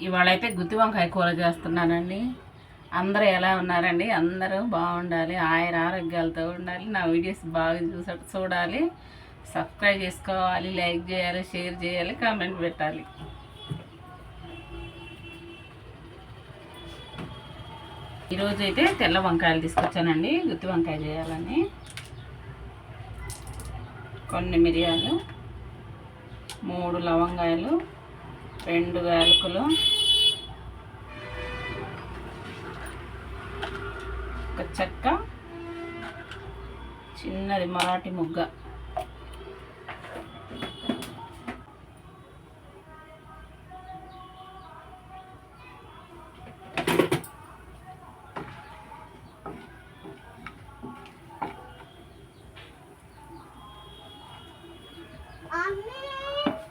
ఇవాళైతే గుత్తి వంకాయ కూర చేస్తున్నానండి. అందరూ ఎలా ఉన్నారండి? అందరూ బాగుండాలి, ఆరోగ్యాలతో ఉండాలి. నా వీడియోస్ బాగా చూడాలి, సబ్స్క్రైబ్ చేసుకోవాలి, లైక్ చేయాలి, షేర్ చేయాలి, కామెంట్ పెట్టాలి. ఈరోజు అయితే తెల్ల వంకాయలు తీసుకొచ్చానండి గుత్తి వంకాయ చేయాలని. కొన్ని మిరియాలు, 3 లవంగాయలు, 2 యాలకులు, ఒక చెక్క, చిన్నది మరాఠీ ముగ్గ,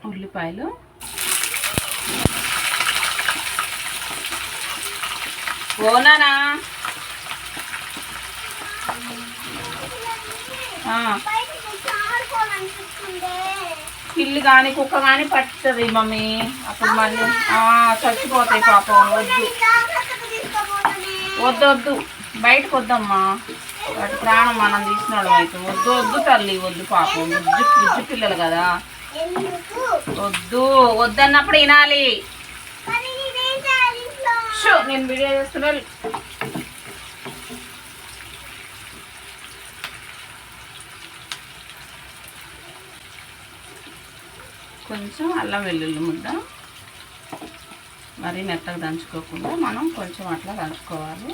ఉల్లిపాయలు, ఓనానా పిల్లి కానీ కుక్క కానీ పట్టుతుంది మమ్మీ, అప్పుడు మళ్ళీ చచ్చిపోతాయి పాపం. వద్దు బయటకు వద్దమ్మా, వాటి ప్రాణం మనం తీసిన వాళ్ళం అయితే. వద్దు తల్లి, వద్దు పాపం, బుజ్జు పిల్లలు కదా. వద్దన్నప్పుడు వినాలి. నేను వీడియో చేస్తున్నా. కొంచెం అల్లం వెల్లుల్లి ముద్ద, మరీ మెత్తగా దంచుకోకుండా మనం కొంచెం అట్లా దంచుకోవాలి.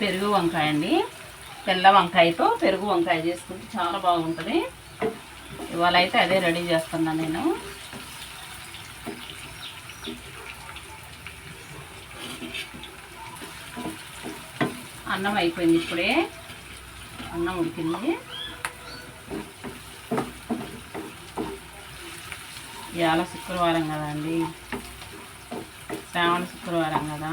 పెరుగు వంకాయ అండి, తెల్ల వంకాయతో పెరుగు వంకాయ చేసుకుంటే చాలా బాగుంటుంది. ఇవాళ అయితే అదే రెడీ చేస్తున్నాను నేను. అన్నం అయిపోయింది, ఇప్పుడే అన్నం ఉడికింది. ఇవాళ శుక్రవారం కదండి, శ్రావణ శుక్రవారం కదా.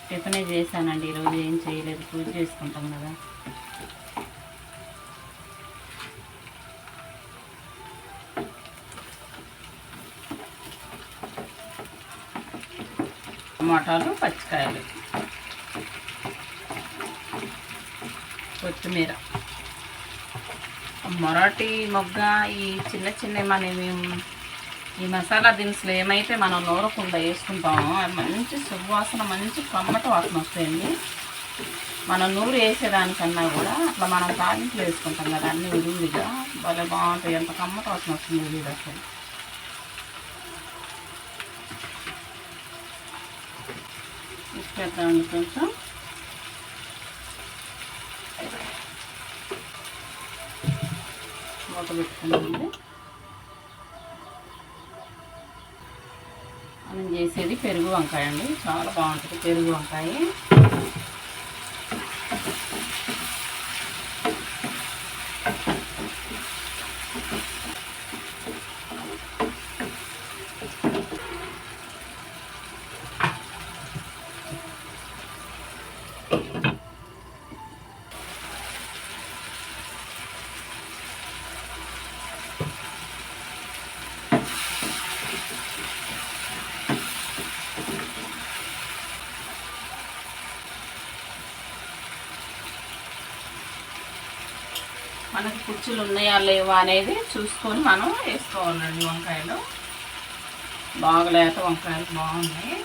టిఫినే చేశానండి, ఈరోజు ఏం చేయలేదు, పూజ చేసుకుంటాం కదా. టమాటాలు, పచ్చికాయలు, కొత్తిమీర, మరాఠీ మొగ్గ, ఈ చిన్న మనం ఈ మసాలా దినుసులు ఏమైతే మనం నూరకుండా వేసుకుంటామో అది మంచి సువాసన, మంచి కమ్మట వాసన వస్తాయండి. మనం నూరు వేసేదానికన్నా కూడా అట్లా మనం తాలింపులు వేసుకుంటాం కదా, అన్నీ విడివిడిగా భలే బాగుంటాయి. ఎంత కమ్మట వాసన వస్తుంది ఇది అసలు. ఇచ్చేద్దామండి కొంచెం. మూత పెట్టుకున్నామండి. మనం చేసేది పెరుగు వంకాయ అండి, చాలా బాగుంటుంది పెరుగు వంకాయ. మనకి పుచ్చులు ఉన్నాయా లేవా అనేది చూసుకొని మనం వేసుకోవాలండి. వంకాయలు బాగా లేత వంకాయలు బాగున్నాయి.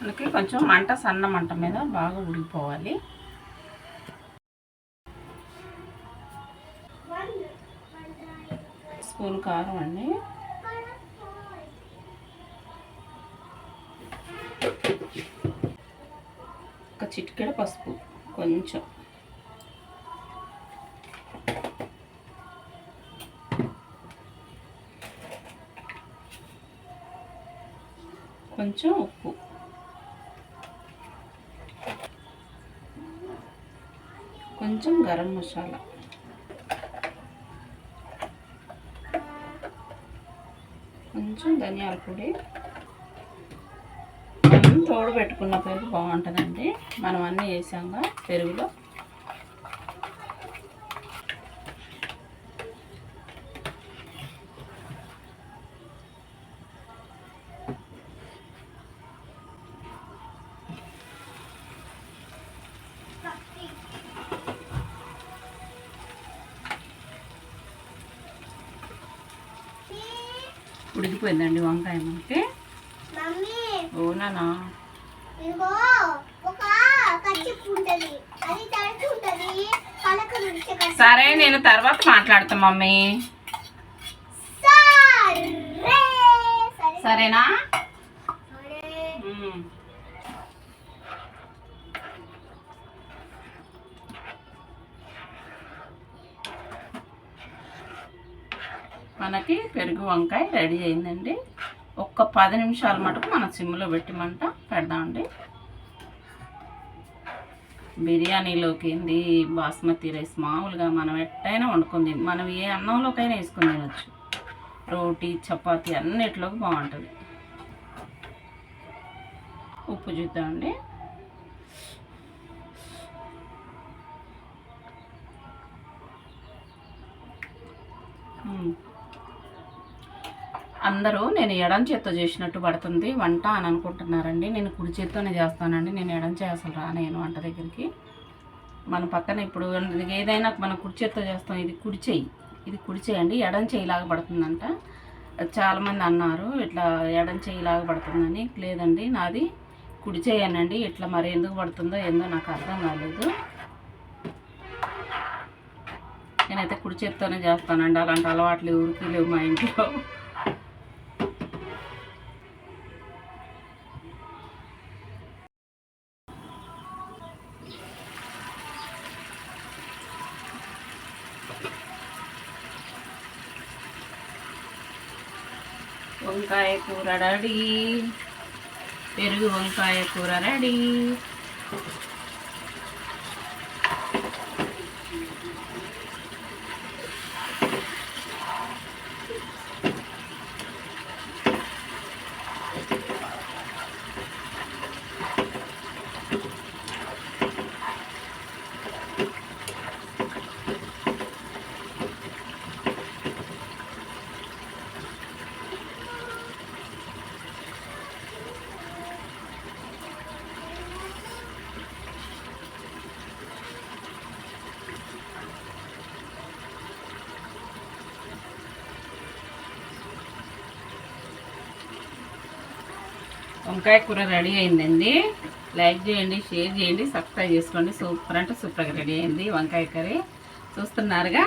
మనకి కొంచెం మంట సన్న మంట మీద బాగా ఉడికిపోవాలి. స్పూన్ కారం అండి, ఒక చిటికెడ పసుపు, కొంచెం కొంచెం ఉప్పు, కొంచెం గరం మసాలా, కొంచెం ధనియాల పొడి. మనం తోడు పెట్టుకున్న పెరుగు బాగుంటుందండి. మనం అన్నీ వేసాంగా పెరుగులో. ఉడికిపోయిందండి వంకాయ మనకి. ఓనా సరే, నేను తర్వాత మాట్లాడతా మమ్మీ. సరేనా? మనకి పెరుగు వంకాయ రెడీ అయిందండి. ఒక్క 10 నిమిషాల మటుకు మనం సిమ్లో పెట్టిమంట పెడదామండి. బిర్యానీలోకి ఏంది బాస్మతి రైస్ మామూలుగా మనం ఎట్టయినా వండుకుంది, మనం ఏ అన్నంలోకైనా వేసుకుని తినచ్చు. రోటీ, చపాతీ అన్నిట్లోకి బాగుంటుంది. ఉప్పు చూద్దామండి. అందరూ నేను ఎడం చేత్తో చేసినట్టు పడుతుంది వంట అని అనుకుంటున్నారండి. నేను కుడి చేత్తోనే చేస్తానండి. నేను ఎడం చేయ అసలు రానేను వంట దగ్గరికి. మన పక్కన ఇప్పుడు ఏదైనా మనం కుడి చేత్తో చేస్తాం. ఇది కుడి చెయ్యి, ఇది కుడి చేయండి. ఎడం చేయిలాగా పడుతుందంట. చాలామంది అన్నారు ఇట్లా ఎడం చేయిలాగా పడుతుందని. లేదండి, నాది కుడి చేయనండి. ఇట్లా మరి ఎందుకు పడుతుందో ఏందో నాకు అర్థం కాలేదు. నేనైతే కుడి చేత్తోనే చేస్తానండి. అలాంటి అలవాట్లు ఊరికి లేవు మా ఇంట్లో. వంకాయ కూర రెడీ, పెరుగు వంకాయ కూర రెడీ. వంకాయ కూర రెడీ అయిందండి. లైక్ చేయండి, షేర్ చేయండి, సబ్స్క్రైబ్ చేసుకోండి. సూపర్ అంటే సూపర్గా రెడీ అయింది వంకాయ కర్రీ. చూస్తున్నారుగా.